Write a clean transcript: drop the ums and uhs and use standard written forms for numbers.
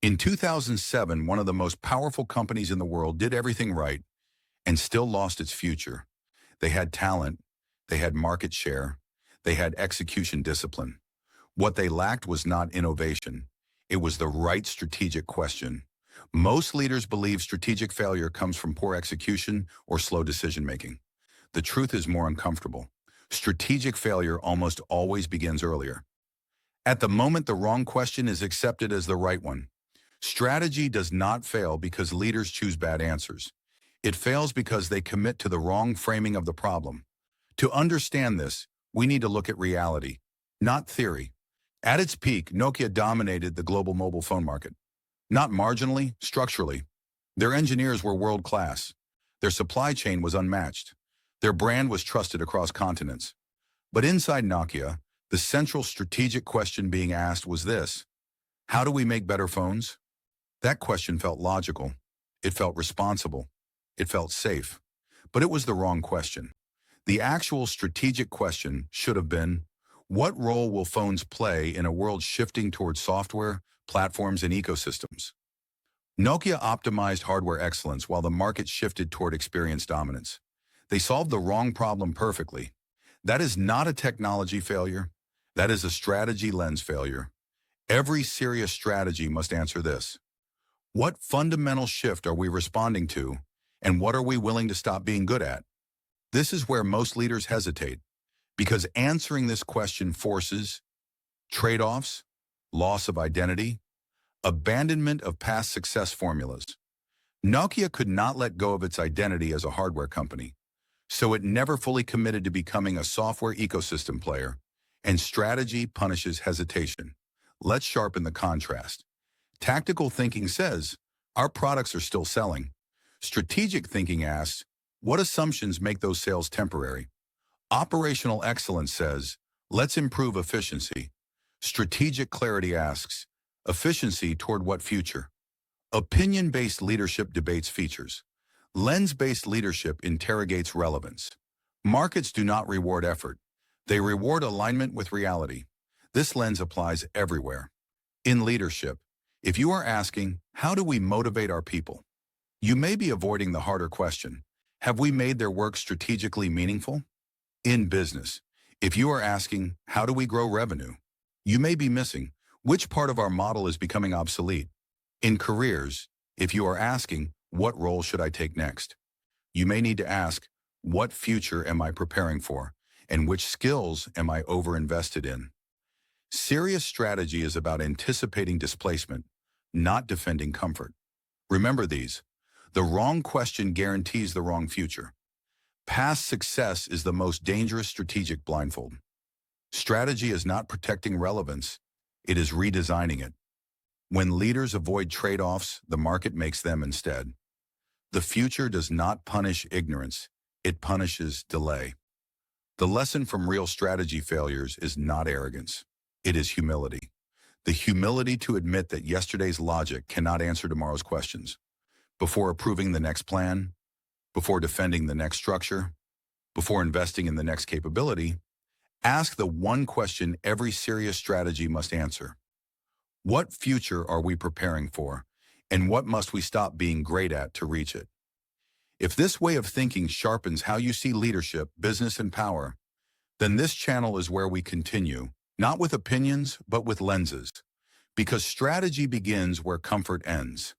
In 2007, one of the most powerful companies in the world did everything right and still lost its future. They had talent, they had market share, they had execution discipline. What they lacked was not innovation. It was the right strategic question. Most leaders believe strategic failure comes from poor execution or slow decision-making. The truth is more uncomfortable. Strategic failure almost always begins earlier. At the moment the wrong question is accepted as the right one. Strategy does not fail because leaders choose bad answers. It fails because they commit to the wrong framing of the problem. To understand this, we need to look at reality, not theory. At its peak, Nokia dominated the global mobile phone market. Not marginally, structurally. Their engineers were world-class. Their supply chain was unmatched. Their brand was trusted across continents. But inside Nokia, the central strategic question being asked was this: how do we make better phones? That question felt logical. It felt responsible. It felt safe. But it was the wrong question. The actual strategic question should have been, what role will phones play in a world shifting towards software, platforms, and ecosystems? Nokia optimized hardware excellence while the market shifted toward experience dominance. They solved the wrong problem perfectly. That is not a technology failure. That is a strategy lens failure. Every serious strategy must answer this: what fundamental shift are we responding to, and what are we willing to stop being good at? This is where most leaders hesitate, because answering this question forces trade-offs, loss of identity, abandonment of past success formulas. Nokia could not let go of its identity as a hardware company, so it never fully committed to becoming a software ecosystem player, and strategy punishes hesitation. Let's sharpen the contrast. Tactical thinking says, our products are still selling. Strategic thinking asks, what assumptions make those sales temporary? Operational excellence says, let's improve efficiency. Strategic clarity asks, efficiency toward what future? Opinion-based leadership debates features. Lens-based leadership interrogates relevance. Markets do not reward effort. They reward alignment with reality. This lens applies everywhere. In leadership, if you are asking, how do we motivate our people? You may be avoiding the harder question: have we made their work strategically meaningful? In business, if you are asking, how do we grow revenue? You may be missing, which part of our model is becoming obsolete? In careers, if you are asking, what role should I take next? You may need to ask, what future am I preparing for? And which skills am I over-invested in? Serious strategy is about anticipating displacement, not defending comfort. Remember these. The wrong question guarantees the wrong future. Past success is the most dangerous strategic blindfold. Strategy is not protecting relevance, it is redesigning it. When leaders avoid trade-offs, the market makes them instead. The future does not punish ignorance, it punishes delay. The lesson from real strategy failures is not arrogance, it is humility. The humility to admit that yesterday's logic cannot answer tomorrow's questions. Before approving the next plan, before defending the next structure, before investing in the next capability, ask the one question every serious strategy must answer. What future are we preparing for, and what must we stop being great at to reach it? If this way of thinking sharpens how you see leadership, business, and power, then this channel is where we continue, not with opinions, but with lenses. Because strategy begins where comfort ends.